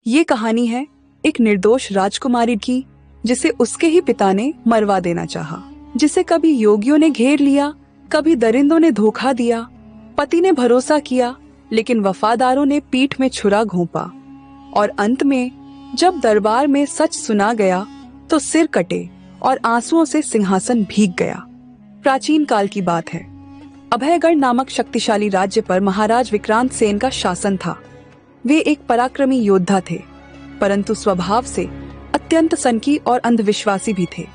ये कहानी है एक निर्दोष राजकुमारी की, जिसे उसके ही पिता ने मरवा देना चाहा, जिसे कभी योगियों ने घेर लिया, कभी दरिंदों ने धोखा दिया। पति ने भरोसा किया, लेकिन वफादारों ने पीठ में छुरा घोंपा, और अंत में जब दरबार में सच सुना गया तो सिर कटे और आंसुओं से सिंहासन भीग गया। प्राचीन काल की बात है। अभयगढ़ नामक शक्तिशाली राज्य पर महाराज विक्रांत सेन का शासन था। वे एक पराक्रमी योद्धा थे, परंतु स्वभाव से अत्यंत सनकी और अंधविश्वासी भी थे।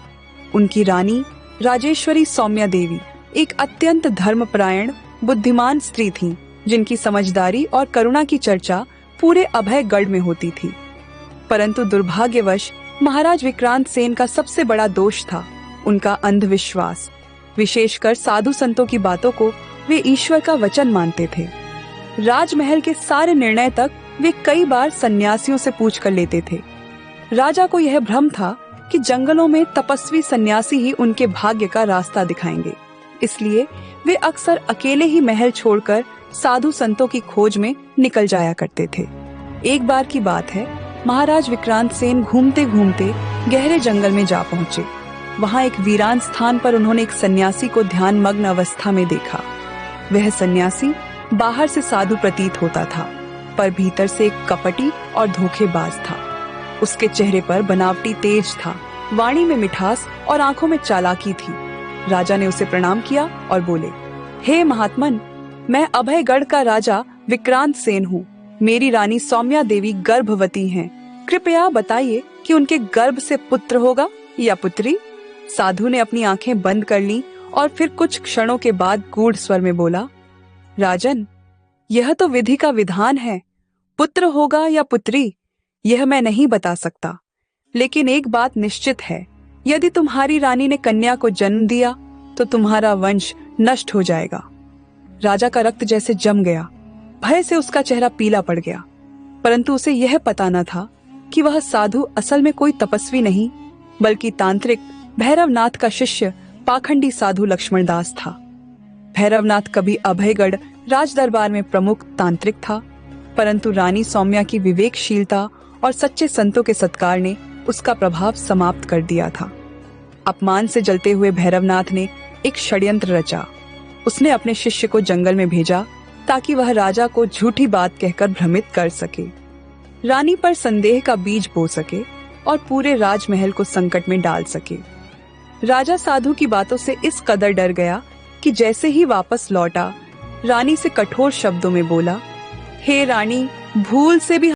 उनकी रानी राजेश्वरी सौम्या देवी एक अत्यंत धर्मपरायण बुद्धिमान स्त्री थीं, जिनकी समझदारी और करुणा की चर्चा पूरे अभयगढ़ में होती थी। परंतु दुर्भाग्यवश महाराज विक्रांत सेन का सबसे बड़ा दोष था उनका अंधविश्वास। विशेषकर साधु संतों की बातों को वे ईश्वर का वचन मानते थे। राजमहल के सारे निर्णय तक वे कई बार सन्यासियों से पूछ कर लेते थे। राजा को यह भ्रम था कि जंगलों में तपस्वी सन्यासी ही उनके भाग्य का रास्ता दिखाएंगे, इसलिए वे अक्सर अकेले ही महल छोड़कर साधु संतों की खोज में निकल जाया करते थे। एक बार की बात है, महाराज विक्रांत सेन घूमते घूमते गहरे जंगल में जा पहुंचे। वहां एक वीरान स्थान पर उन्होंने एक सन्यासी को ध्यान मग्न अवस्था में देखा। वह सन्यासी बाहर से साधु प्रतीत होता था, पर भीतर से एक कपटी और धोखेबाज था। उसके चेहरे पर बनावटी तेज था, वाणी में मिठास और आंखों में चालाकी थी। राजा ने उसे प्रणाम किया और बोले, हे महात्मन, मैं अभयगढ़ का राजा विक्रांत सेन हूँ। मेरी रानी सौम्या देवी गर्भवती हैं। कृपया बताइए कि उनके गर्भ से पुत्र होगा या पुत्री? साधु ने अपनी आंखें बंद कर लीं और फिर कुछ क्षणों के बाद गूढ़ स्वर में बोला, राजन, यह तो विधि का विधान है। पुत्र होगा या पुत्री, यह मैं नहीं बता सकता, लेकिन एक बात निश्चित है, यदि तुम्हारी रानी ने कन्या को जन्म दिया तो तुम्हारा वंश नष्ट हो जाएगा। राजा का रक्त जैसे जम गया। भय से उसका चेहरा पीला पड़ गया, परंतु उसे यह पता न था कि वह साधु असल में कोई तपस्वी नहीं, बल्कि तांत्रिक भैरवनाथ का शिष्य पाखंडी साधु लक्ष्मणदास था। भैरवनाथ कभी अभयगढ़ राज दरबार में प्रमुख तांत्रिक था, परंतु रानी सौम्या की विवेकशीलता और सच्चे संतों के सत्कार ने उसका प्रभाव समाप्त कर दिया था। अपमान से जलते हुए भैरवनाथ ने एक षड्यंत्र रचा। उसने अपने शिष्य को जंगल में भेजा ताकि वह राजा को झूठी बात कहकर भ्रमित कर सके, रानी पर संदेह का बीज बो सके और पूरे राजमहल को संकट में डाल सके। राजा साधु की बातों से इस कदर डर गया कि जैसे ही वापस लौटा, रानी से कठोर शब्दों में बोला, हे रानी, भूल से भी